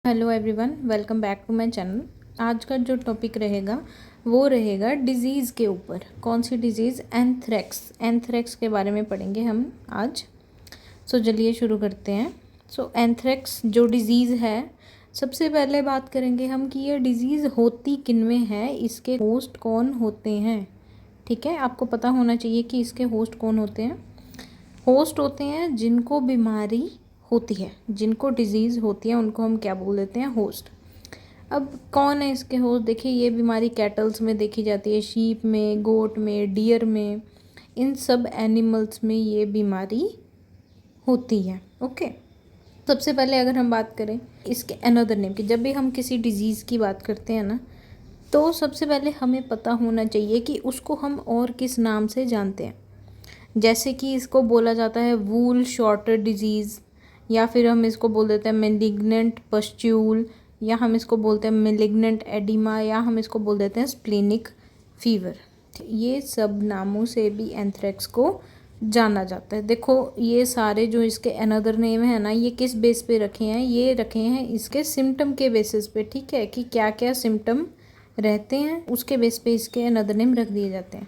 Hello everyone, welcome back to my channel. आज का जो टॉपिक रहेगा वो रहेगा डिज़ीज़ के ऊपर। कौन सी डिज़ीज़? एंथ्रेक्स के बारे में पढ़ेंगे हम आज। सो चलिए शुरू करते हैं। सो एंथ्रेक्स जो डिज़ीज़ है, सबसे पहले बात करेंगे हम कि ये डिज़ीज़ होती किन में है, इसके होस्ट कौन होते हैं। ठीक है, आपको पता होना चाहिए कि इसके होस्ट कौन होते हैं। होस्ट होते हैं जिनको बीमारी होती है, जिनको डिजीज़ होती है, उनको हम क्या बोल देते हैं? होस्ट। अब कौन है इसके होस्ट? देखिए, ये बीमारी कैटल्स में देखी जाती है, शीप में, गोट में, डियर में, इन सब एनिमल्स में ये बीमारी होती है। ओके, सबसे पहले अगर हम बात करें इसके अनदर नेम की, जब भी हम किसी डिज़ीज़ की बात करते हैं ना, तो सबसे पहले हमें पता होना चाहिए कि उसको हम और किस नाम से जानते हैं। जैसे कि इसको बोला जाता है वूल शॉर्टर डिजीज़, या फिर हम इसको बोल देते हैं मेलिग्नेंट पस्ट्यूल, या हम इसको बोलते हैं मेलिग्नेंट एडिमा, या हम इसको बोल देते हैं स्प्लेनिक फीवर। ये सब नामों से भी एंथ्रेक्स को जाना जाता है। देखो, ये सारे जो इसके अनदर नेम है ना, ये किस बेस पे रखे हैं? ये रखे हैं इसके सिम्टम के बेसिस पे। ठीक है, कि क्या क्या सिम्टम रहते हैं, उसके बेस पे इसके अनदर नेम रख दिए जाते हैं।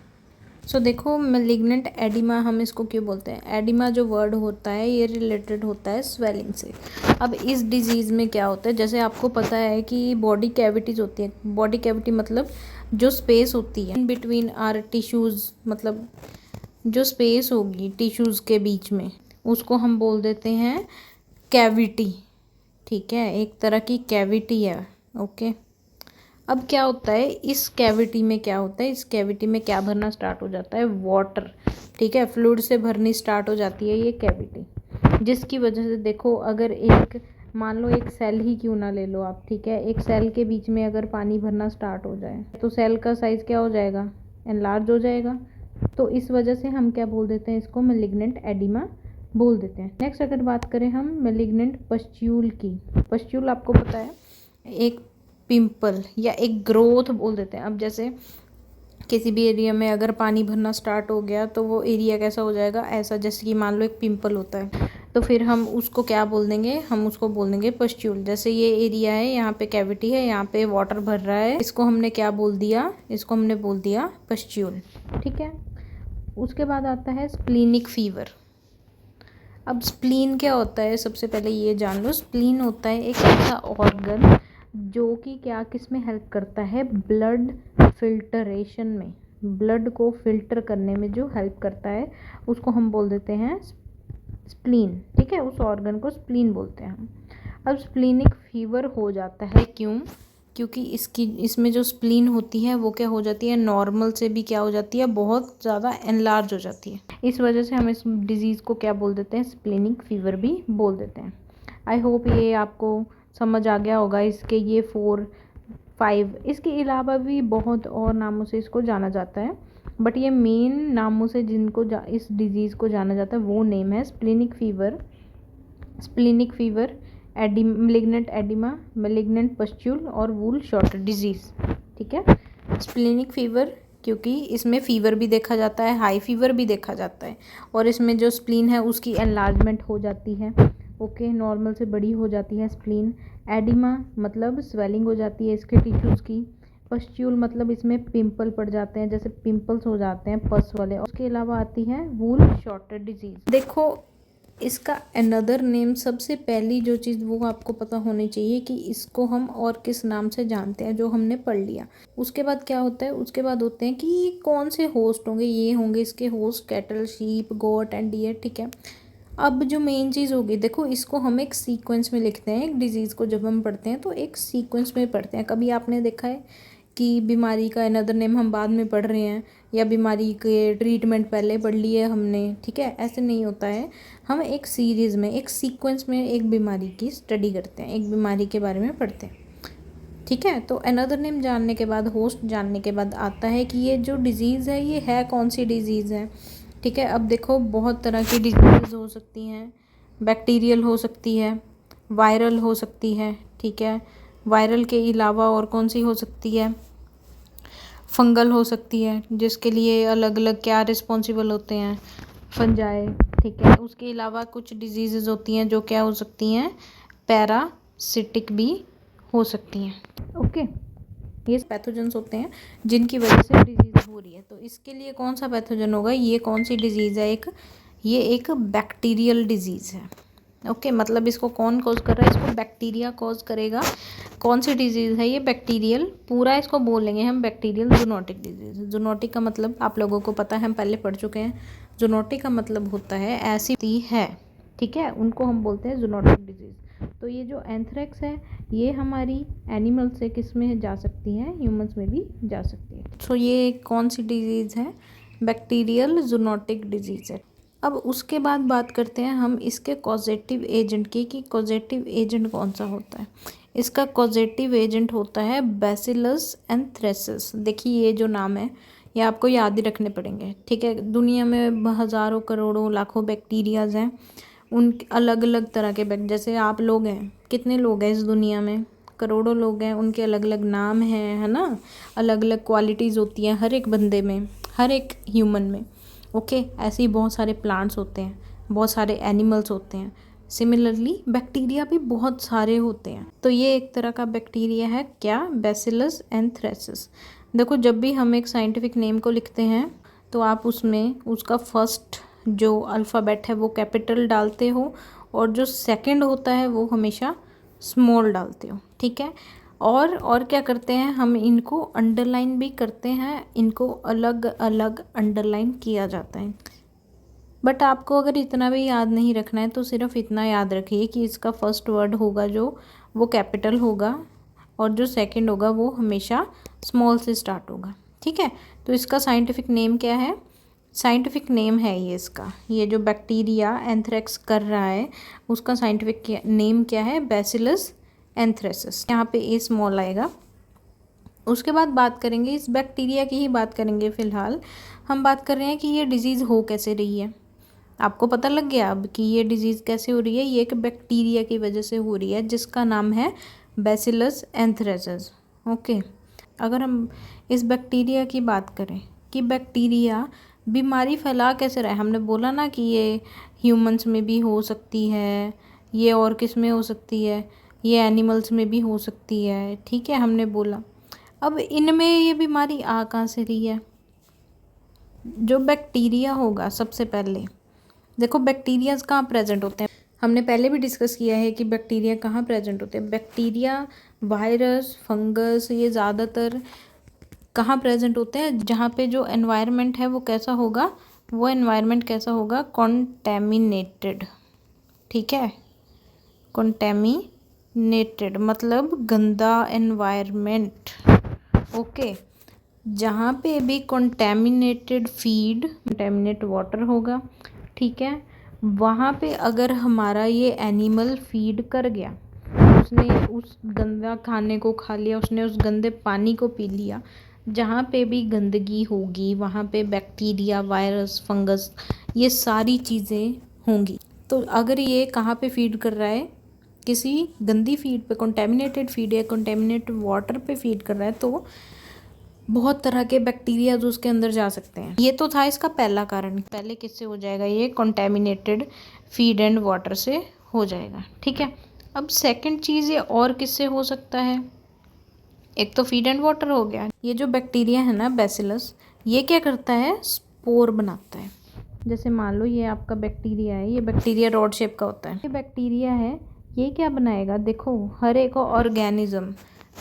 सो देखो, मेलिग्नेंट एडिमा हम इसको क्यों बोलते हैं? एडिमा जो वर्ड होता है ये रिलेटेड होता है स्वेलिंग से। अब इस डिजीज़ में क्या होता है, जैसे आपको पता है कि बॉडी कैविटीज़ होती है। बॉडी कैविटी मतलब जो स्पेस होती है इन बिटवीन आर टिश्यूज़, मतलब जो स्पेस होगी टिश्यूज़ के बीच में, उसको हम बोल देते हैं कैविटी। ठीक है, एक तरह की कैविटी है। ओके, अब क्या होता है इस कैविटी में? क्या होता है इस कैविटी में? क्या भरना स्टार्ट हो जाता है? वाटर। ठीक है, फ्लूइड से भरनी स्टार्ट हो जाती है ये कैविटी, जिसकी वजह से देखो, अगर एक मान लो एक सेल ही क्यों ना ले लो आप, ठीक है, एक सेल के बीच में अगर पानी भरना स्टार्ट हो जाए तो सेल का साइज़ क्या हो जाएगा? एनलार्ज हो जाएगा। तो इस वजह से हम क्या बोल देते हैं? इसको मेलिग्नेंट एडिमा बोल देते हैं। नेक्स्ट अगर बात करें हम मेलिग्नेंट पस्ट्यूल की, पस्ट्यूल आपको पता है एक पिंपल या एक ग्रोथ बोल देते हैं। अब जैसे किसी भी एरिया में अगर पानी भरना स्टार्ट हो गया तो वो एरिया कैसा हो जाएगा? ऐसा, जैसे कि मान लो एक पिंपल होता है, तो फिर हम उसको क्या बोल देंगे? हम उसको बोल देंगे पस्ट्यूल। जैसे ये एरिया है, यहाँ पे कैविटी है, यहाँ पे वाटर भर रहा है, इसको हमने क्या बोल दिया? इसको हमने बोल दिया पस्ट्यूल। ठीक है, उसके बाद आता है स्प्लीनिक फीवर। अब स्प्लीन क्या होता है? सबसे पहले ये जान लो, स्प्लीन होता है एक ऐसा ऑर्गन जो कि क्या किस में हेल्प करता है? ब्लड फिल्टरेशन में, ब्लड को फिल्टर करने में जो हेल्प करता है उसको हम बोल देते हैं स्प्लीन। ठीक है, उस ऑर्गन को स्प्लीन बोलते हैं हम। अब स्प्लीनिक फीवर हो जाता है क्यों? क्योंकि इसमें जो स्प्लीन होती है वो क्या हो जाती है? नॉर्मल से भी क्या हो जाती है? बहुत ज़्यादा एनलार्ज हो जाती है। इस वजह से हम इस डिज़ीज़ को क्या बोल देते हैं? स्प्लीनिक फीवर भी बोल देते हैं। आई होप ये आपको समझ आ गया होगा। इसके ये 4-5, इसके अलावा भी बहुत और नामों से इसको जाना जाता है, बट ये मेन नामों से जिनको इस डिज़ीज़ को जाना जाता है वो नेम है splenic fever, malignant oedema, malignant pustule और वूल शॉर्टर डिजीज़। ठीक है, स्प्लीनिक फीवर क्योंकि इसमें फ़ीवर भी देखा जाता है, हाई फीवर भी देखा जाता है, और इसमें जो स्प्लीन है उसकी एनलार्जमेंट हो जाती है। ओके, नॉर्मल से बड़ी हो जाती है स्प्लीन। एडिमा मतलब स्वेलिंग हो जाती है इसके टिश्यूज़ की। पस्ट्यूल मतलब इसमें पिंपल पड़ जाते हैं, जैसे पिंपल्स हो जाते हैं पस वाले। उसके अलावा आती है वूल शॉर्टर डिजीज़। देखो, इसका अनदर नेम, सबसे पहली जो चीज़ वो आपको पता होनी चाहिए कि इसको हम और किस नाम से जानते हैं, जो हमने पढ़ लिया। उसके बाद क्या होता है? उसके बाद होते हैं कि कौन से होस्ट होंगे। ये होंगे इसके host cattle, sheep, goat and deer. ठीक है, अब जो मेन चीज़ होगी, देखो इसको हम एक सीक्वेंस में लिखते हैं। एक डिज़ीज़ को जब हम पढ़ते हैं तो एक सीक्वेंस में पढ़ते हैं। कभी आपने देखा है कि बीमारी का अनदर नेम हम बाद में पढ़ रहे हैं, या बीमारी के ट्रीटमेंट पहले पढ़ लिए हमने? ठीक है, ऐसे नहीं होता है। हम एक सीरीज़ में, एक सीक्वेंस में एक बीमारी की स्टडी करते हैं, एक बीमारी के बारे में पढ़ते हैं। ठीक है, तो अनदर नेम जानने के बाद, होस्ट जानने के बाद आता है कि ये जो डिज़ीज़ है ये है कौन सी डिज़ीज़ है। ठीक है, अब देखो बहुत तरह की डिजीज़ हो सकती हैं। बैक्टीरियल हो सकती है, वायरल हो सकती है। ठीक है, वायरल के अलावा और कौन सी हो सकती है? फंगल हो सकती है, जिसके लिए अलग अलग क्या रिस्पॉन्सिबल होते हैं? फंजाई। ठीक है, उसके अलावा कुछ डिजीज़ होती हैं जो क्या हो सकती हैं? पैरा पैरासिटिक भी हो सकती हैं। ओके, ये पैथोजेंस होते हैं जिनकी वजह से डिजीज़ हो रही है। तो इसके लिए कौन सा पैथोजन होगा, ये कौन सी डिजीज़ है, ये एक बैक्टीरियल डिजीज़ है। ओके, मतलब इसको कौन कॉज कर रहा है, इसको बैक्टीरिया कॉज करेगा। कौन सी डिजीज़ है ये, बैक्टीरियल, पूरा इसको बोलेंगे हम बैक्टीरियल जूनोटिक डिजीज़। जूनोटिक का मतलब आप लोगों को पता है, हम पहले पढ़ चुके हैं। जूनोटिक का मतलब होता है ऐसी है, ठीक है, उनको हम बोलते हैं जूनोटिक डिजीज़। तो ये जो एंथ्रेक्स है ये हमारी एनिमल से किस में जा सकती है, ह्यूमंस में भी जा सकती है। तो ये कौन सी डिजीज़ है, बैक्टीरियल जूनोटिक डिजीज़ है। अब उसके बाद बात करते हैं हम इसके कॉजेटिव एजेंट की, कि कॉजेटिव एजेंट कौन सा होता है। इसका कॉजेटिव एजेंट होता है बैसिलस एंथ्रेसिस। देखिए ये जो नाम है ये आपको याद ही रखने पड़ेंगे, ठीक है। दुनिया में हज़ारों करोड़ों लाखों बैक्टीरियाज हैं, उन अलग अलग तरह के जैसे आप लोग हैं, कितने लोग हैं इस दुनिया में, करोड़ों लोग हैं, उनके अलग अलग नाम हैं, है ना। अलग अलग क्वालिटीज़ होती हैं हर एक बंदे में, हर एक ह्यूमन में। ओके, ऐसे ही बहुत सारे प्लांट्स होते हैं, बहुत सारे एनिमल्स होते हैं। सिमिलरली बैक्टीरिया भी बहुत सारे होते हैं। तो ये एक तरह का बैक्टीरिया है, क्या, बैसिलस एंथ्रेसिस। देखो जब भी हम एक साइंटिफिक नेम को लिखते हैं तो आप उसमें उसका फर्स्ट जो अल्फ़ाबेट है वो कैपिटल डालते हो, और जो सेकंड होता है वो हमेशा स्मॉल डालते हो, ठीक है। और क्या करते हैं हम, इनको अंडरलाइन भी करते हैं, इनको अलग अलग अंडरलाइन किया जाता है। बट आपको अगर इतना भी याद नहीं रखना है तो सिर्फ इतना याद रखिए कि इसका फर्स्ट वर्ड होगा जो वो कैपिटल होगा, और जो सेकंड होगा वो हमेशा स्मॉल से स्टार्ट होगा, ठीक है। तो इसका साइंटिफिक नेम क्या है, साइंटिफिक नेम है ये इसका, ये जो बैक्टीरिया एंथ्रेक्स कर रहा है उसका साइंटिफिक नेम क्या है, बैसिलस एंथ्रेसिस। यहाँ पे ए स्मॉल आएगा। उसके बाद बात करेंगे इस बैक्टीरिया की ही बात करेंगे। फ़िलहाल हम बात कर रहे हैं कि ये डिज़ीज़ हो कैसे रही है। आपको पता लग गया अब कि ये डिज़ीज़ कैसे हो रही है, ये एक बैक्टीरिया की वजह से हो रही है जिसका नाम है बैसिलस एंथ्रेसिस। ओके, अगर हम इस बैक्टीरिया की बात करें कि बैक्टीरिया बीमारी फैला कैसे रहा है, हमने बोला ना कि ये ह्यूमंस में भी हो सकती है, ये और किस में हो सकती है, ये एनिमल्स में भी हो सकती है, ठीक है, हमने बोला। अब इनमें ये बीमारी आ कहाँ से रही है, जो बैक्टीरिया होगा सबसे पहले। देखो बैक्टीरियाज कहाँ प्रेजेंट होते हैं, हमने पहले भी डिस्कस किया है कि बैक्टीरिया कहाँ प्रेजेंट होते हैं। बैक्टीरिया, वायरस, फंगस, ये ज़्यादातर कहाँ प्रेजेंट होते हैं, जहाँ पे जो एनवायरनमेंट है वो कैसा होगा, वो एनवायरनमेंट कैसा होगा, कॉन्टेमिनेटेड, ठीक है। कॉन्टेमिनेटेड मतलब गंदा एनवायरनमेंट। ओके, जहाँ पे भी कॉन्टेमिनेटेड फीड, कॉन्टेमिनेट वाटर होगा, ठीक है, वहाँ पे अगर हमारा ये एनिमल फीड कर गया, उसने उस गंदा खाने को खा लिया, उसने उस गंदे पानी को पी लिया, जहाँ पे भी गंदगी होगी वहाँ पे बैक्टीरिया, वायरस, फंगस, ये सारी चीज़ें होंगी। तो अगर ये कहाँ पे फीड कर रहा है, किसी गंदी फीड पे, कॉन्टेमिनेटेड फीड या कॉन्टेमिनेटेड वाटर पे फीड कर रहा है, तो बहुत तरह के बैक्टीरिया जो उसके अंदर जा सकते हैं। ये तो था इसका पहला कारण, पहले किससे हो जाएगा, ये कॉन्टेमिनेटेड फीड एंड वाटर से हो जाएगा, ठीक है। अब सेकंड चीज़ ये और किससे हो सकता है, एक तो फीड एंड वाटर हो गया। ये जो बैक्टीरिया है ना बैसिलस, ये क्या करता है, स्पोर बनाता है। जैसे मान लो ये आपका बैक्टीरिया है, ये बैक्टीरिया रॉड शेप का होता है, ये बैक्टीरिया है, ये क्या बनाएगा, देखो हर एक ऑर्गेनिज्म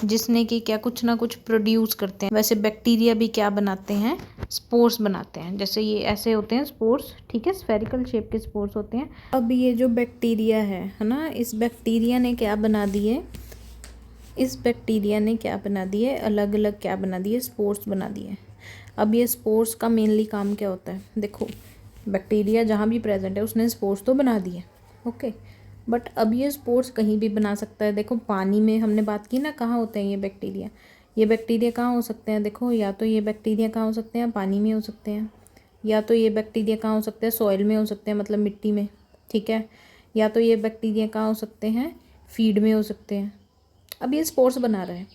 जिसने कि क्या कुछ ना कुछ प्रोड्यूस करते हैं, वैसे बैक्टीरिया भी क्या बनाते हैं, स्पोर्स बनाते हैं। जैसे ये ऐसे होते हैं स्पोर्स, ठीक है, स्फेरिकल शेप के स्पोर्स होते हैं। अब ये जो बैक्टीरिया है ना, इस बैक्टीरिया ने क्या बना दिए, इस बैक्टीरिया ने क्या बना दिए, अलग अलग क्या बना दिए, स्पोर्स बना दिए। अब ये स्पोर्स का मेनली काम क्या होता है, देखो बैक्टीरिया जहाँ भी प्रेजेंट है उसने स्पोर्स तो बना दिए, ओके, बट अब ये स्पोर्स कहीं भी बना सकता है। देखो पानी में हमने बात की ना, कहाँ होते हैं ये बैक्टीरिया कहाँ हो सकते हैं, देखो या तो ये बैक्टीरिया कहाँ हो सकते हैं, पानी में हो सकते हैं, या तो ये बैक्टीरिया कहाँ हो सकते हैं, सॉइल में हो सकते हैं, मतलब मिट्टी में, ठीक है, या तो ये बैक्टीरिया कहाँ हो सकते हैं, फीड में हो सकते हैं। अब ये स्पोर्स बना रहा है,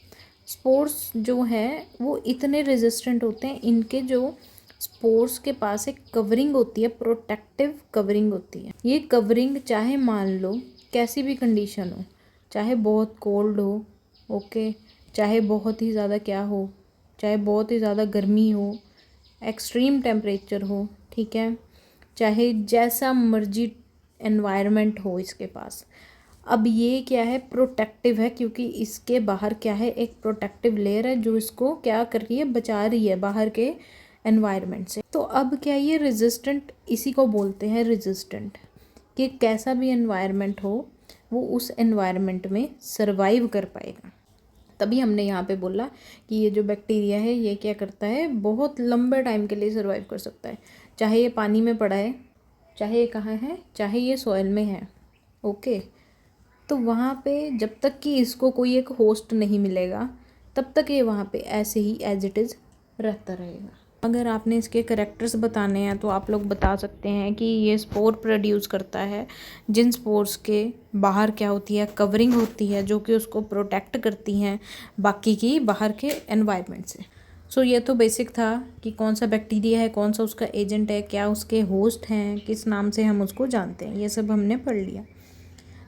स्पोर्स जो है वो इतने रेजिस्टेंट होते हैं, इनके जो स्पोर्स के पास एक कवरिंग होती है, प्रोटेक्टिव कवरिंग होती है। ये कवरिंग चाहे मान लो कैसी भी कंडीशन हो, चाहे बहुत कोल्ड हो, ओके, चाहे बहुत ही ज़्यादा क्या हो, चाहे बहुत ही ज़्यादा गर्मी हो, एक्सट्रीम टेम्परेचर हो, ठीक है, चाहे जैसा मर्जी एनवायरनमेंट हो इसके पास। अब ये क्या है, प्रोटेक्टिव है, क्योंकि इसके बाहर क्या है, एक प्रोटेक्टिव लेयर है जो इसको क्या कर रही है, बचा रही है बाहर के एनवायरनमेंट से। तो अब क्या ये रेजिस्टेंट, इसी को बोलते हैं रेजिस्टेंट, कि कैसा भी एनवायरनमेंट हो वो उस एनवायरनमेंट में सरवाइव कर पाएगा। तभी हमने यहाँ पे बोला कि ये जो बैक्टीरिया है ये क्या करता है, बहुत लंबे टाइम के लिए सरवाइव कर सकता है, चाहे ये पानी में पड़ा है, चाहे ये कहाँ है, चाहे ये सॉइल में है, ओके। तो वहाँ पे जब तक कि इसको कोई एक होस्ट नहीं मिलेगा तब तक ये वहाँ पे ऐसे ही एज इट इज़ रहता रहेगा। अगर आपने इसके करैक्टर्स बताने हैं तो आप लोग बता सकते हैं कि ये स्पोर प्रोड्यूस करता है, जिन स्पोर्स के बाहर क्या होती है, कवरिंग होती है जो कि उसको प्रोटेक्ट करती हैं बाकी की बाहर के एनवायरनमेंट से। सो ये तो बेसिक था कि कौन सा बैक्टीरिया है, कौन सा उसका एजेंट है, क्या उसके होस्ट हैं, किस नाम से हम उसको जानते हैं, ये सब हमने पढ़ लिया।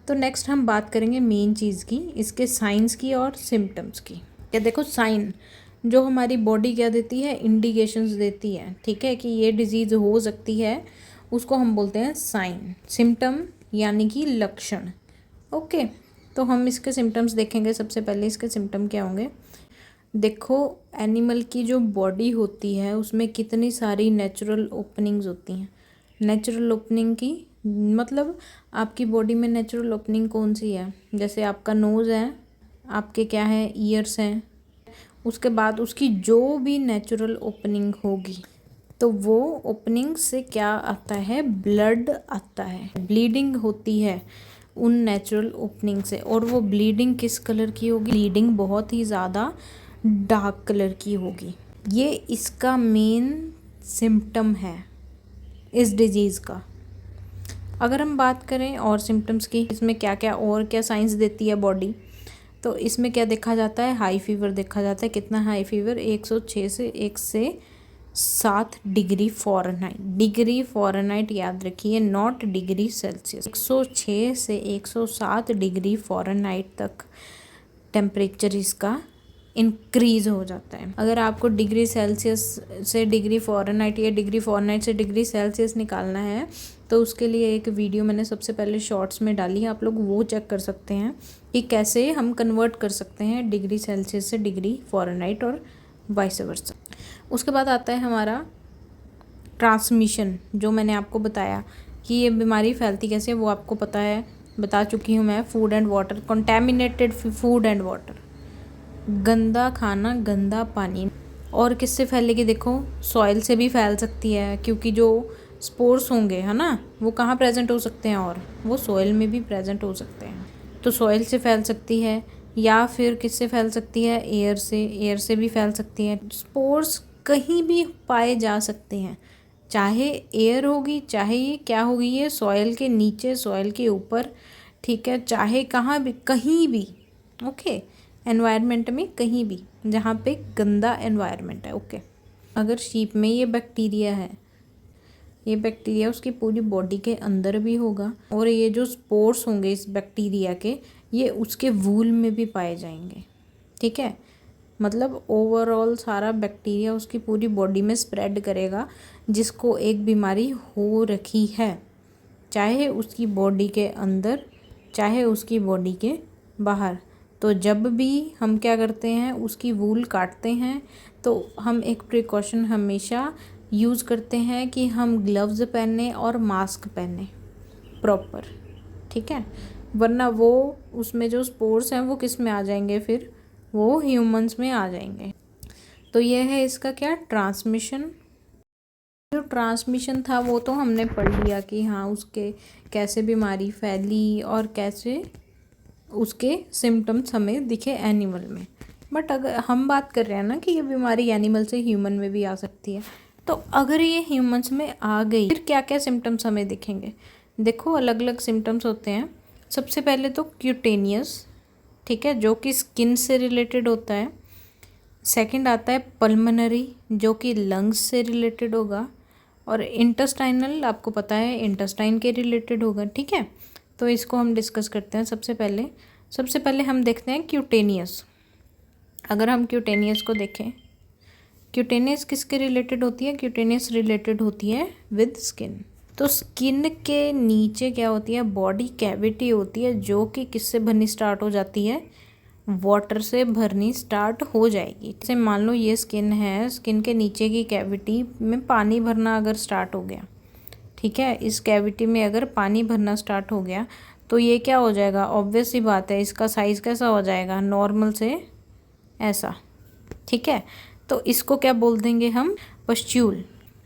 तो नेक्स्ट हम बात करेंगे मेन चीज़ की, इसके साइंस की और सिम्टम्स की। क्या देखो, साइन जो हमारी बॉडी क्या देती है, इंडिकेशंस देती है, ठीक है, कि ये डिजीज़ हो सकती है, उसको हम बोलते हैं साइन। सिम्टम यानी कि लक्षण, ओके। तो हम इसके सिम्टम्स देखेंगे। सबसे पहले इसके सिम्टम क्या होंगे, देखो एनिमल की जो बॉडी होती है उसमें कितनी सारी नेचुरल ओपनिंग्स होती हैं। नेचुरल ओपनिंग की मतलब आपकी बॉडी में नेचुरल ओपनिंग कौन सी है, जैसे आपका नोज़ है, आपके क्या है, ईयर्स हैं, उसके बाद उसकी जो भी नेचुरल ओपनिंग होगी तो वो ओपनिंग से क्या आता है, ब्लड आता है, ब्लीडिंग होती है उन नेचुरल ओपनिंग से। और वो ब्लीडिंग किस कलर की होगी, ब्लीडिंग बहुत ही ज़्यादा डार्क कलर की होगी। ये इसका मेन सिम्टम है इस डिजीज़ का। अगर हम बात करें और सिम्टम्स की, इसमें क्या क्या और क्या साइंस देती है बॉडी, तो इसमें क्या देखा जाता है, हाई फीवर देखा जाता है। कितना हाई फीवर, 106 से 107 डिग्री फ़ारेनहाइट। डिग्री फ़ारेनहाइट याद रखिए, नॉट डिग्री सेल्सियस। 106 से 107 डिग्री फ़ारेनहाइट तक टेम्परेचर इसका इंक्रीज़ हो जाता है। अगर आपको डिग्री सेल्सियस से डिग्री फ़ारेनहाइट या डिग्री फ़ारेनहाइट से डिग्री सेल्सियस निकालना है तो उसके लिए एक वीडियो मैंने सबसे पहले शॉर्ट्स में डाली है, आप लोग वो चेक कर सकते हैं कि कैसे हम कन्वर्ट कर सकते हैं डिग्री सेल्सियस से डिग्री फ़ारेनहाइट और वाइस वर्सा। उसके बाद आता है हमारा ट्रांसमिशन, जो मैंने आपको बताया कि ये बीमारी फैलती कैसे, वो आपको पता है, बता चुकी हूँ मैं। Food and water, contaminated food and water, गंदा खाना, गंदा पानी। और किससे फैलेगी, देखो सॉइल से भी फैल सकती है, क्योंकि जो स्पोर्स होंगे है ना, वो कहाँ प्रेजेंट हो सकते हैं, और वो सॉइल में भी प्रेजेंट हो सकते हैं। तो सॉइल से फैल सकती है, या फिर किससे फैल सकती है, एयर से, एयर से भी फैल सकती है। स्पोर्स कहीं भी पाए जा सकते हैं, चाहे एयर होगी, चाहे ये क्या होगी, ये सॉइल के नीचे, सॉइल के ऊपर, ठीक है, चाहे कहाँ भी, कहीं भी, ओके, एनवायरनमेंट में कहीं भी जहाँ पे गंदा एनवायरनमेंट है, ओके। अगर शीप में ये बैक्टीरिया है, ये बैक्टीरिया उसकी पूरी बॉडी के अंदर भी होगा, और ये जो स्पोर्स होंगे इस बैक्टीरिया के, ये उसके वूल में भी पाए जाएंगे, ठीक है। मतलब ओवरऑल सारा बैक्टीरिया उसकी पूरी बॉडी में स्प्रेड करेगा, जिसको एक बीमारी हो रखी है, चाहे उसकी बॉडी के अंदर, चाहे उसकी बॉडी के बाहर। तो जब भी हम क्या करते हैं, उसकी वूल काटते हैं, तो हम एक प्रिकॉशन हमेशा यूज़ करते हैं कि हम ग्लव्स पहने और मास्क पहने प्रॉपर, ठीक है, वरना वो उसमें जो स्पोर्स हैं वो किस में आ जाएंगे, फिर वो ह्यूमंस में आ जाएंगे। तो ये है इसका क्या, ट्रांसमिशन। जो ट्रांसमिशन था वो तो हमने पढ़ लिया कि हाँ उसके कैसे बीमारी फैली और कैसे उसके सिम्टम्स हमें दिखे एनिमल में। बट अगर हम बात कर रहे हैं ना कि ये बीमारी एनिमल से ह्यूमन में भी आ सकती है, तो अगर ये ह्यूमंस में आ गई फिर क्या क्या सिम्टम्स हमें दिखेंगे। देखो अलग अलग सिम्टम्स होते हैं। सबसे पहले तो क्यूटेनियस, ठीक है, जो कि स्किन से रिलेटेड होता है। सेकंड आता है पल्मोनरी, जो कि लंग्स से रिलेटेड होगा। और इंटेस्टाइनल, आपको पता है इंटेस्टाइन के रिलेटेड होगा, ठीक है। तो इसको हम डिस्कस करते हैं। सबसे पहले सबसे पहले हम देखते हैं क्यूटेनियस। अगर हम क्यूटेनियस को देखें, क्यूटेनियस किसके रिलेटेड होती है? क्यूटेनियस रिलेटेड होती है विद स्किन। तो स्किन के नीचे क्या होती है? बॉडी कैविटी होती है, जो कि किससे भरनी स्टार्ट हो जाती है? वाटर से भरनी स्टार्ट हो जाएगी। जैसे मान लो ये स्किन है, स्किन के नीचे की कैविटी में पानी भरना अगर स्टार्ट हो गया, ठीक है, इस कैविटी में अगर पानी भरना स्टार्ट हो गया तो ये क्या हो जाएगा? ऑब्वियस सी बात है, इसका साइज़ कैसा हो जाएगा? नॉर्मल से ऐसा, ठीक है। तो इसको क्या बोल देंगे हम? पस्ट्यूल।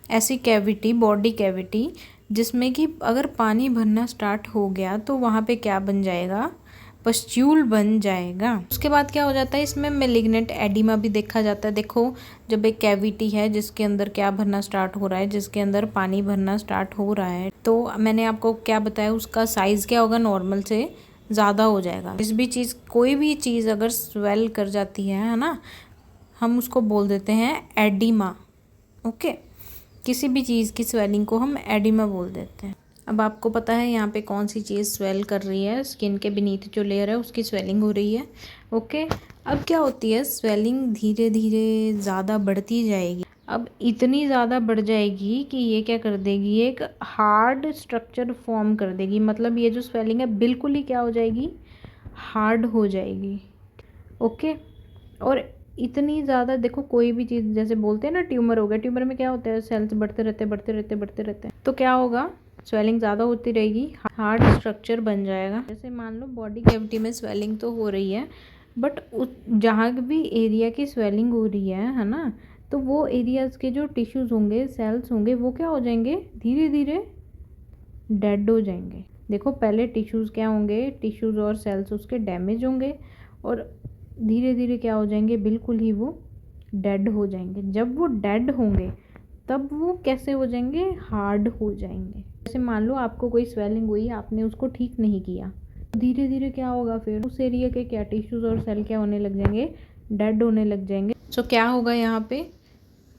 ऐसी कैविटी, बॉडी कैविटी जिसमें कि अगर पानी भरना स्टार्ट हो गया तो वहाँ पे क्या बन जाएगा? पस्ट्यूल बन जाएगा। उसके बाद क्या हो जाता है? इसमें मैलिग्नेंट एडिमा भी देखा जाता है। देखो, जब एक कैविटी है जिसके अंदर क्या भरना स्टार्ट हो रहा है, जिसके अंदर पानी भरना स्टार्ट हो रहा है, तो मैंने आपको क्या बताया, उसका साइज़ क्या होगा? नॉर्मल से ज़्यादा हो जाएगा। कोई भी चीज़ अगर स्वेल कर जाती है ना, हम उसको बोल देते हैं एडिमा। ओके, किसी भी चीज़ की स्वेलिंग को हम एडिमा बोल देते हैं। अब आपको पता है यहाँ पे कौन सी चीज़ स्वेल कर रही है? स्किन के बीनीथ जो लेयर है उसकी स्वेलिंग हो रही है। ओके, अब क्या होती है? स्वेलिंग धीरे धीरे ज़्यादा बढ़ती जाएगी। अब इतनी ज़्यादा बढ़ जाएगी कि ये क्या कर देगी? एक हार्ड स्ट्रक्चर फॉर्म कर देगी। मतलब ये जो स्वेलिंग है बिल्कुल ही क्या हो जाएगी? हार्ड हो जाएगी। ओके, और इतनी ज़्यादा, देखो कोई भी चीज़ जैसे बोलते हैं ना, ट्यूमर हो गया, ट्यूमर में क्या होता है? सेल्स बढ़ते रहते हैं। तो क्या होगा? स्वेलिंग ज़्यादा होती रहेगी, हार्ड स्ट्रक्चर बन जाएगा। जैसे मान लो बॉडी कैविटी में स्वेलिंग तो हो रही है, बट जहाँ भी एरिया की स्वेलिंग हो रही है ना, तो वो एरियाज़ के जो टिश्यूज़ होंगे, सेल्स होंगे, वो क्या हो जाएंगे? धीरे धीरे डेड हो जाएंगे। देखो, पहले टिश्यूज़ क्या होंगे? टिश्यूज़ और सेल्स उसके डैमेज होंगे और धीरे धीरे क्या हो जाएंगे? बिल्कुल ही वो डेड हो जाएंगे। जब वो डेड होंगे तब वो कैसे हो जाएंगे? हार्ड हो जाएंगे। जैसे मान लो आपको कोई स्वेलिंग हुई, आपने उसको ठीक नहीं किया, धीरे धीरे क्या होगा? फिर उस एरिया के क्या टिश्यूज़ और सेल क्या होने लग जाएंगे? डेड होने लग जाएंगे। सो क्या होगा यहाँ पे?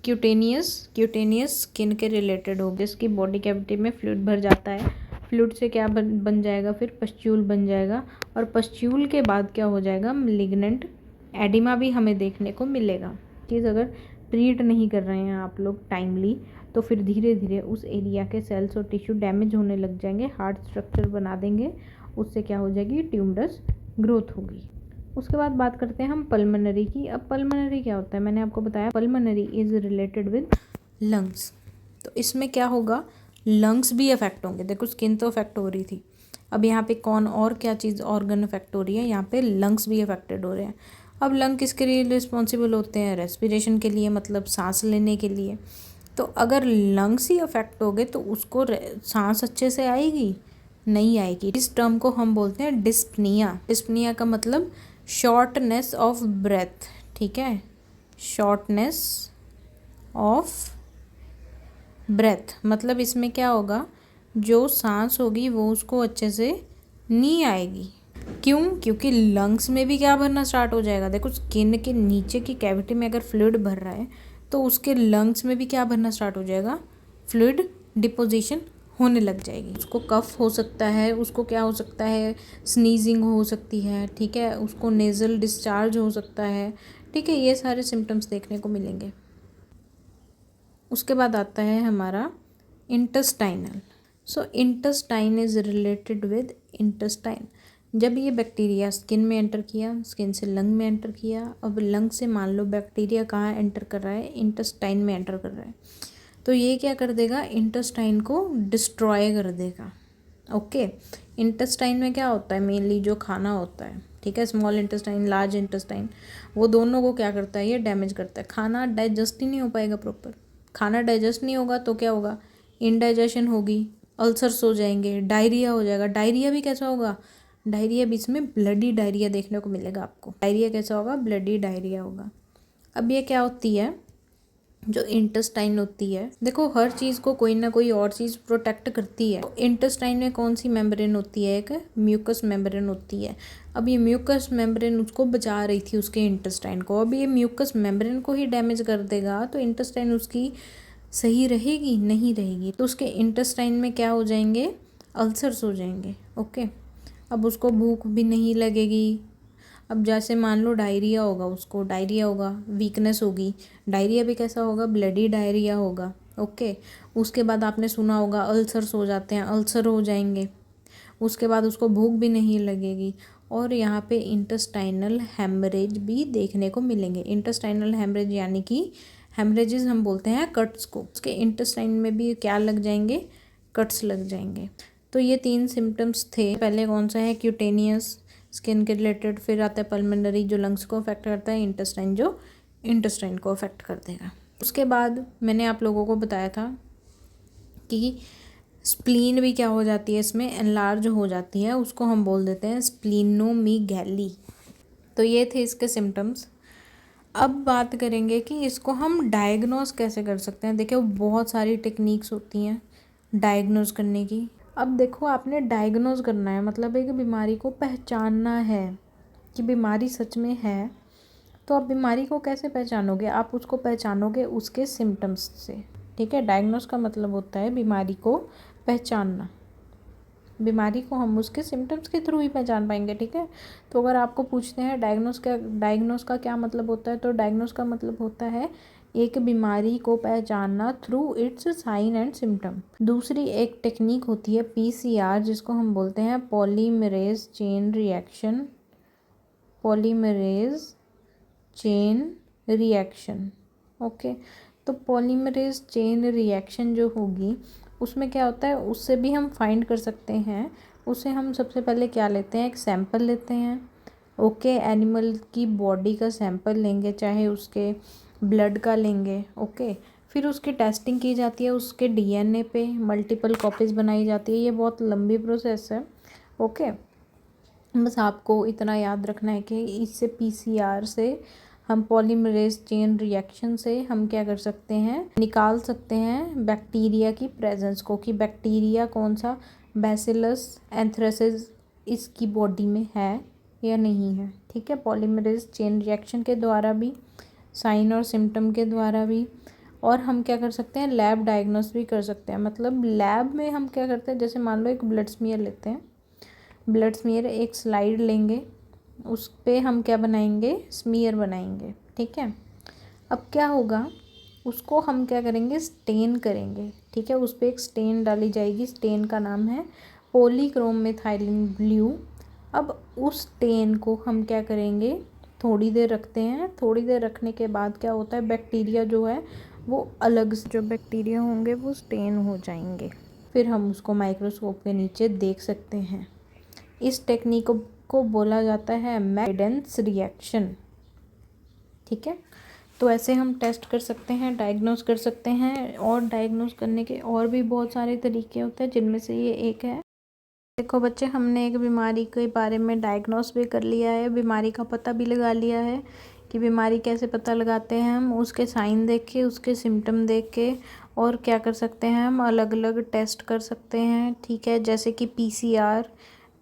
क्यूटेनियस स्किन के रिलेटेड होगा, जिसकी बॉडी कैविटी में फ्लूइड भर जाता है। फ्लूइड से क्या बन जाएगा? फिर पस्ट्यूल बन जाएगा, और पस्ट्यूल के बाद क्या हो जाएगा? मैलिग्नेंट एडिमा भी हमें देखने को मिलेगा। चीज़ अगर ट्रीट नहीं कर रहे हैं आप लोग टाइमली, तो फिर धीरे धीरे उस एरिया के सेल्स और टिश्यू डैमेज होने लग जाएंगे, हार्ड स्ट्रक्चर बना देंगे। उससे क्या हो जाएगी? ट्यूमरस ग्रोथ होगी। उसके बाद बात करते हैं हम पल्मोनरी की। अब पल्मोनरी क्या होता है? मैंने आपको बताया pulmonary is related with lungs. तो इसमें क्या होगा? लंग्स भी अफेक्ट होंगे। देखो, स्किन तो अफेक्ट हो रही थी, अब यहाँ पे कौन और क्या चीज़, ऑर्गन अफेक्ट हो रही है? यहाँ पे लंग्स भी अफेक्टेड हो रहे हैं। अब लंग किसके लिए रिस्पॉन्सिबल होते हैं? रेस्पिरेशन के लिए, मतलब सांस लेने के लिए। तो अगर लंग्स ही अफेक्ट हो गए तो उसको सांस अच्छे से आएगी? नहीं आएगी। इस टर्म को हम बोलते हैं डिस्पनिया। डिस्पनिया का मतलब शॉर्टनेस ऑफ ब्रेथ, ठीक है, शॉर्टनेस ऑफ ब्रेथ। मतलब इसमें क्या होगा? जो सांस होगी वो उसको अच्छे से नहीं आएगी। क्यों? क्योंकि लंग्स में भी क्या भरना स्टार्ट हो जाएगा। देखो, स्किन के नीचे की कैविटी में अगर फ्लूइड भर रहा है तो उसके लंग्स में भी क्या भरना स्टार्ट हो जाएगा? फ्लूइड डिपोजिशन होने लग जाएगी। उसको कफ हो सकता है, उसको क्या हो सकता है? स्नीजिंग हो सकती है, ठीक है, उसको नेज़ल डिस्चार्ज हो सकता है, ठीक है, ये सारे सिम्टम्स देखने को मिलेंगे। उसके बाद आता है हमारा intestinal. So intestine is related with intestine. जब ये बैक्टीरिया स्किन में एंटर किया, स्किन से लंग में एंटर किया, अब लंग से मान लो बैक्टीरिया कहाँ एंटर कर रहा है? इंटेस्टाइन में एंटर कर रहा है। तो ये क्या कर देगा? इंटेस्टाइन को डिस्ट्रॉय कर देगा। ओके, इंटेस्टाइन में क्या होता है? मेनली जो खाना होता है, ठीक है, स्मॉल इंटेस्टाइन, लार्ज इंटेस्टाइन, वो दोनों को क्या करता है? ये डैमेज करता है। खाना डाइजेस्ट ही नहीं हो पाएगा प्रॉपर। खाना डाइजेस्ट नहीं होगा तो क्या होगा? इनडाइजेशन होगी, अल्सर्स हो जाएंगे, डायरिया हो जाएगा। डायरिया भी कैसा होगा? डायरिया भी इसमें ब्लडी डायरिया देखने को मिलेगा आपको। डायरिया कैसा होगा? ब्लडी डायरिया होगा। अब ये क्या होती है? जो इंटेस्टाइन होती है, देखो हर चीज़ को कोई ना कोई और चीज़ प्रोटेक्ट करती है। तो इंटेस्टाइन में कौन सी मेम्ब्रेन होती है? एक म्यूकस मेम्ब्रेन होती है। अब ये म्यूकस मेम्ब्रेन उसको बचा रही थी, उसके इंटेस्टाइन को। अब ये म्यूकस मेम्ब्रेन को ही डैमेज कर देगा तो इंटेस्टाइन उसकी सही रहेगी? नहीं रहेगी। तो उसके इंटेस्टाइन में क्या हो जाएंगे? अल्सर्स हो जाएंगे। ओके, अब उसको भूख भी नहीं लगेगी। अब जैसे मान लो डायरिया होगा, उसको डायरिया होगा, वीकनेस होगी। डायरिया भी कैसा होगा? ब्लडी डायरिया होगा। ओके। उसके बाद आपने सुना होगा अल्सर्स हो जाते हैं, अल्सर हो जाएंगे। उसके बाद उसको भूख भी नहीं लगेगी। और यहाँ पे इंटेस्टाइनल हेमरेज भी देखने को मिलेंगे। इंटेस्टाइनल हेमरेज यानी कि हेमरेजेस हम बोलते हैं कट्स को। उसके इंटेस्टाइन में भी क्या लग जाएंगे? कट्स लग जाएंगे। तो ये 3 सिम्टम्स थे। पहले कौन सा है? क्यूटेनियस, स्किन के रिलेटेड। फिर आता है पल्मोनरी जो लंग्स को अफेक्ट करता है, इंटेस्टाइन जो इंटेस्टाइन को अफेक्ट कर देगा। उसके बाद मैंने आप लोगों को बताया था कि स्प्लीन भी क्या हो जाती है, इसमें एनलार्ज हो जाती है, उसको हम बोल देते हैं स्प्लीनोमीगैली। तो ये थे इसके सिम्टम्स। अब बात करेंगे कि इसको हम डायग्नोस कैसे कर सकते हैं। देखिए बहुत सारी टेक्निक्स होती हैं डायग्नोस करने की। अब देखो आपने डायग्नोस करना है, मतलब एक बीमारी को पहचानना है कि बीमारी सच में है। तो आप बीमारी को कैसे पहचानोगे? आप उसको पहचानोगे उसके सिम्टम्स से। ठीक है, डायग्नोस का मतलब होता है बीमारी को पहचानना। बीमारी को हम उसके सिम्टम्स के थ्रू ही पहचान पाएंगे। ठीक है, तो अगर आपको पूछते हैं डायग्नोस का क्या मतलब होता है, तो डायग्नोस का मतलब होता है एक बीमारी को पहचानना through its sign and symptom. दूसरी एक टेक्निक होती है PCR, जिसको हम बोलते हैं polymerase chain reaction. Polymerase chain reaction. Okay. तो पॉलीमरेज चेन रिएक्शन जो होगी उसमें क्या होता है, उससे भी हम फाइंड कर सकते हैं। उसे हम सबसे पहले क्या लेते हैं? एक सैंपल लेते हैं। ओके, एनिमल की बॉडी का सैंपल लेंगे, चाहे उसके ब्लड का लेंगे। ओके, फिर उसकी टेस्टिंग की जाती है, उसके DNA पे मल्टीपल कॉपीज़ बनाई जाती है। ये बहुत लंबी प्रोसेस है। ओके, बस आपको इतना याद रखना है कि इससे PCR से हम पॉलीमरेज चेन रिएक्शन से हम क्या कर सकते हैं? निकाल सकते हैं बैक्टीरिया की प्रेजेंस को, कि बैक्टीरिया कौन सा बैसिलस एंथ्रेसिस इसकी बॉडी में है या नहीं है। ठीक है, पॉलीमरेज चेन रिएक्शन के द्वारा भी, साइन और सिम्टम के द्वारा भी। और हम क्या कर सकते हैं? लैब डायग्नोस भी कर सकते हैं। मतलब लैब में हम क्या करते हैं, जैसे मान लो एक ब्लड स्मीयर लेते हैं। ब्लड स्मीयर एक स्लाइड लेंगे, उस पे हम क्या बनाएंगे? स्मीयर बनाएंगे। ठीक है, अब क्या होगा, उसको हम क्या करेंगे? स्टेन करेंगे। ठीक है, उस पर एक स्टेन डाली जाएगी। स्टेन का नाम है पॉलीक्रोम मेथाइलिन ब्लू। अब उस स्टेन को हम क्या करेंगे? थोड़ी देर रखते हैं। थोड़ी देर रखने के बाद क्या होता है, बैक्टीरिया जो है वो अलग से, जो बैक्टीरिया होंगे वो स्टेन हो जाएंगे। फिर हम उसको माइक्रोस्कोप के नीचे देख सकते हैं। इस टेक्निक को बोला जाता है मैकडेंस रिएक्शन। ठीक है, तो ऐसे हम टेस्ट कर सकते हैं, डायग्नोस कर सकते हैं। और डायग्नोस करने के और भी बहुत सारे तरीके होते हैं, जिनमें से ये एक है। देखो बच्चे, हमने एक बीमारी के बारे में डायग्नोस भी कर लिया है, बीमारी का पता भी लगा लिया है कि बीमारी कैसे पता लगाते हैं हम। उसके साइन देख के, उसके सिम्टम देख के, और क्या कर सकते हैं हम? अलग अलग टेस्ट कर सकते हैं। ठीक है, जैसे कि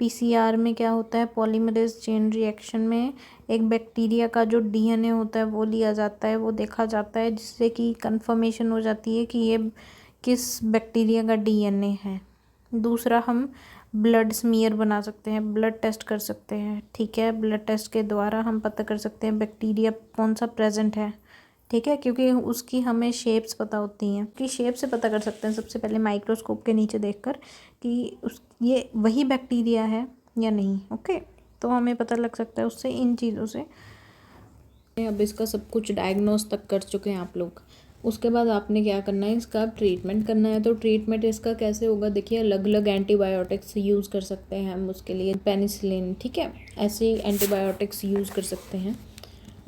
PCR में क्या होता है? पॉलीमरेज चेन रिएक्शन में एक बैक्टीरिया का जो DNA होता है वो लिया जाता है, वो देखा जाता है, जिससे कि कंफर्मेशन हो जाती है कि ये किस बैक्टीरिया का DNA है। दूसरा, हम ब्लड स्मीयर बना सकते हैं, ब्लड टेस्ट कर सकते हैं। ठीक है, ब्लड टेस्ट के द्वारा हम पता कर सकते हैं बैक्टीरिया कौन सा प्रेजेंट है। ठीक है, क्योंकि उसकी हमें शेप्स पता होती हैं, कि शेप से पता कर सकते हैं सबसे पहले माइक्रोस्कोप के नीचे देखकर कि ये वही बैक्टीरिया है या नहीं। ओके, तो हमें पता लग सकता है उससे, इन चीज़ों से। अब इसका सब कुछ डायग्नोस तक कर चुके हैं आप लोग। उसके बाद आपने क्या करना है? इसका ट्रीटमेंट करना है। तो ट्रीटमेंट इसका कैसे होगा? देखिए, अलग अलग एंटीबायोटिक्स यूज़ कर सकते हैं हम उसके लिए, पेनिसिलिन। ठीक है, ऐसे एंटीबायोटिक्स यूज़ कर सकते हैं।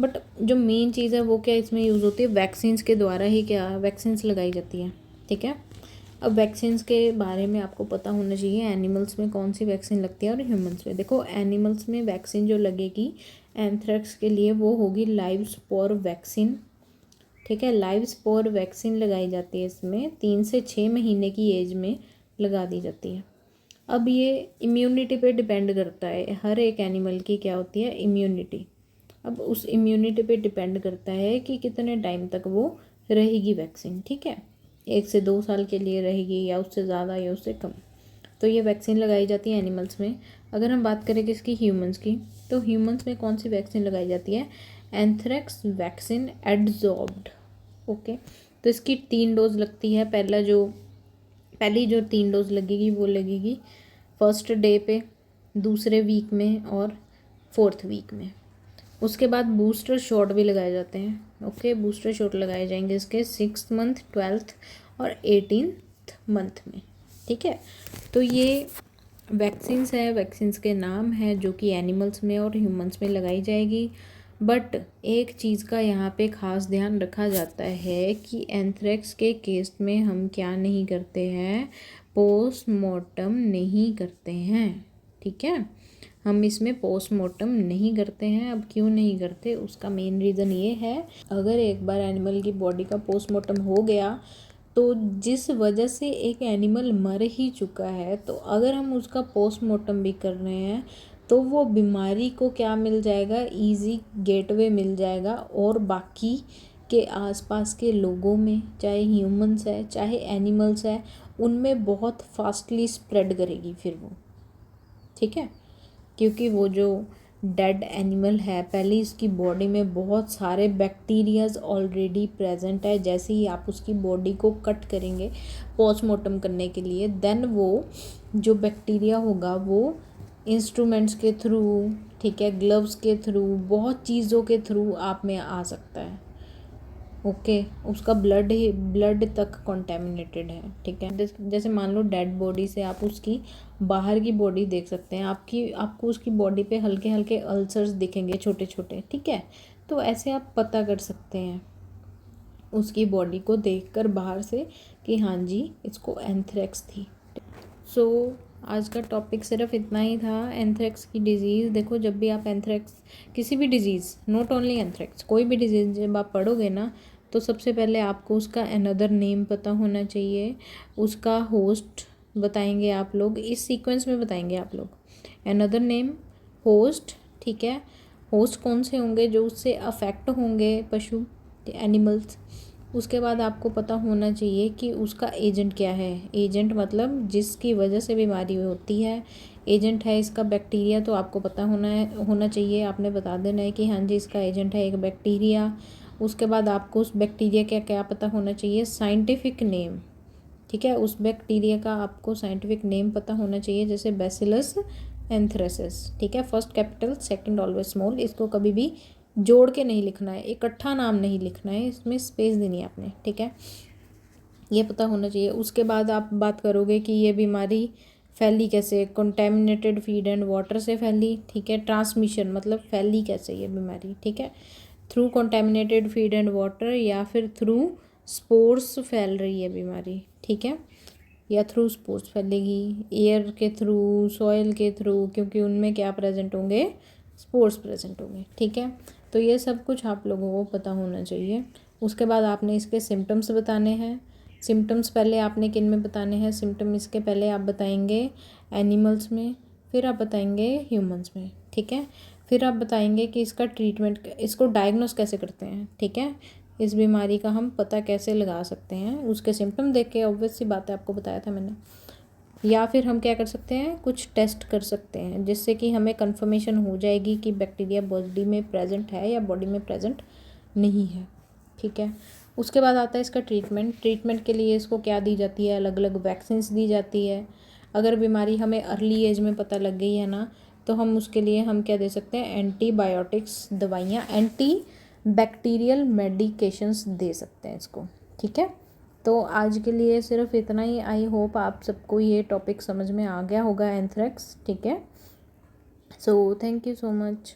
बट जो मेन चीज़ है वो क्या इसमें यूज़ होती है? वैक्सीन्स के द्वारा ही क्या वैक्सीन्स लगाई जाती है। ठीक है, अब वैक्सीन्स के बारे में आपको पता होना चाहिए, एनिमल्स में कौन सी वैक्सीन लगती है और ह्यूमंस में। देखो, एनिमल्स में वैक्सीन जो लगेगी एंथ्रेक्स के लिए वो होगी लाइव स्पोर वैक्सीन। ठीक है, लाइव स्पोर वैक्सीन लगाई जाती है। इसमें 3 से 6 महीने की एज में लगा दी जाती है। अब ये इम्यूनिटी पे डिपेंड करता है, हर एक एनिमल की क्या होती है? इम्यूनिटी। अब उस इम्यूनिटी पे डिपेंड करता है कि कितने टाइम तक वो रहेगी वैक्सीन। ठीक है, 1 से 2 साल के लिए रहेगी, या उससे ज़्यादा या उससे कम। तो ये वैक्सीन लगाई जाती है एनिमल्स में। अगर हम बात करें किसकी, ह्यूमंस की, तो ह्यूमंस में कौन सी वैक्सीन लगाई जाती है, एंथ्रेक्स वैक्सीन एडजॉर्ब्ड। ओके, तो इसकी 3 डोज लगती है। पहली जो 3 डोज लगेगी वो लगेगी फर्स्ट डे पे, दूसरे वीक में और 4th वीक में। उसके बाद बूस्टर शॉट भी लगाए जाते हैं। ओके, बूस्टर शॉट लगाए जाएंगे इसके 6th मंथ, 12th और 18th मंथ में। ठीक है, तो ये वैक्सीन्स है, वैक्सीन्स के नाम है जो कि एनिमल्स में और ह्यूमंस में लगाई जाएगी। बट एक चीज़ का यहाँ पे ख़ास ध्यान रखा जाता है कि एंथ्रेक्स के केस में हम क्या नहीं करते हैं, पोस्टमार्टम नहीं करते हैं। ठीक है, हम इसमें पोस्टमार्टम नहीं करते हैं। अब क्यों नहीं करते, उसका मेन रीज़न ये है, अगर एक बार एनिमल की बॉडी का पोस्टमार्टम हो गया तो जिस वजह से एक एनिमल मर ही चुका है, तो अगर हम उसका पोस्टमार्टम भी कर रहे हैं तो वो बीमारी को क्या मिल जाएगा, इजी गेटवे मिल जाएगा और बाकी के आसपास के लोगों में, चाहे ह्यूमंस है चाहे एनिमल्स है, उनमें बहुत फास्टली स्प्रेड करेगी फिर वो। ठीक है, क्योंकि वो जो डेड एनिमल है, पहले इसकी बॉडी में बहुत सारे बैक्टीरियाज ऑलरेडी प्रेजेंट है। जैसे ही आप उसकी बॉडी को कट करेंगे पोस्टमार्टम करने के लिए, देन वो जो बैक्टीरिया होगा वो इंस्ट्रूमेंट्स के थ्रू, ठीक है, ग्लव्स के थ्रू, बहुत चीज़ों के थ्रू आप में आ सकता है। ओके, उसका ब्लड तक कॉन्टेमिनेटेड है। ठीक है, जैसे मान लो डेड बॉडी से आप उसकी बाहर की बॉडी देख सकते हैं, आपको उसकी बॉडी पे हल्के हल्के अल्सर्स दिखेंगे, छोटे छोटे। ठीक है, तो ऐसे आप पता कर सकते हैं उसकी बॉडी को देखकर बाहर से कि हाँ जी, इसको एंथ्रेक्स थी। सो आज का टॉपिक सिर्फ इतना ही था, एंथ्रेक्स की डिज़ीज़। देखो, जब भी आप एंथ्रेक्स, किसी भी डिज़ीज़, नॉट ओनली एंथ्रेक्स, कोई भी डिज़ीज़ जब आप पढ़ोगे ना, तो सबसे पहले आपको उसका अनदर नेम पता होना चाहिए, उसका होस्ट बताएंगे आप लोग, इस सीक्वेंस में बताएंगे आप लोग, अनदर नेम, होस्ट। ठीक है, होस्ट कौन से होंगे, जो उससे अफेक्ट होंगे पशु, एनिमल्स। उसके बाद आपको पता होना चाहिए कि उसका एजेंट क्या है। एजेंट मतलब जिसकी वजह से बीमारी होती है, एजेंट है इसका बैक्टीरिया, तो आपको पता होना चाहिए, आपने बता देना है कि हाँ जी इसका एजेंट है एक बैक्टीरिया। उसके बाद आपको उस बैक्टीरिया का क्या पता होना चाहिए, साइंटिफिक नेम। ठीक है, उस बैक्टीरिया का आपको साइंटिफिक नेम पता होना चाहिए, जैसे बैसिलस एंथ्रेसिस। ठीक है, first capital second always small, इसको कभी भी जोड़ के नहीं लिखना है, इकट्ठा नाम नहीं लिखना है, इसमें स्पेस देनी है आपने। ठीक है, ये पता होना चाहिए। उसके बाद आप बात करोगे कि ये बीमारी फैली कैसे, कंटेमिनेटेड फीड एंड वाटर से फैली। ठीक है, ट्रांसमिशन मतलब फैली कैसे ये बीमारी। ठीक है, through contaminated feed and water या फिर थ्रू स्पोर्स फैल रही है बीमारी। ठीक है, या थ्रू स्पोर्स फैलेगी, एयर के थ्रू, सॉइल के थ्रू, क्योंकि उनमें क्या प्रेजेंट होंगे, स्पोर्स प्रेजेंट होंगे। ठीक है, तो ये सब कुछ आप लोगों को पता होना चाहिए। उसके बाद आपने इसके सिम्टम्स बताने हैं। सिम्टम्स पहले आपने किन में बताने हैं, सिम्टम इसके पहले आप बताएंगे एनिमल्स में, फिर आप बताएंगे ह्यूमंस में। ठीक है, फिर आप बताएंगे कि इसका ट्रीटमेंट, इसको डायग्नोस कैसे करते हैं। ठीक है, इस बीमारी का हम पता कैसे लगा सकते हैं, उसके सिम्टम देख के, ऑब्वियस सी बात है, आपको बताया था मैंने। या फिर हम क्या कर सकते हैं, कुछ टेस्ट कर सकते हैं जिससे कि हमें कंफर्मेशन हो जाएगी कि बैक्टीरिया बॉडी में प्रेजेंट है या बॉडी में प्रेजेंट नहीं है। ठीक है, उसके बाद आता है इसका ट्रीटमेंट। ट्रीटमेंट के लिए इसको क्या दी जाती है, अलग अलग वैक्सीन्स दी जाती है। अगर बीमारी हमें अर्ली एज में पता लग गई है ना, तो हम उसके लिए हम क्या दे सकते हैं, एंटीबायोटिक्स दवाइयाँ, एंटी बैक्टीरियल मेडिकेशंस दे सकते हैं इसको। ठीक है, तो आज के लिए सिर्फ इतना ही। आई होप आप सबको ये टॉपिक समझ में आ गया होगा, एंथ्रेक्स। ठीक है, so thank you so much.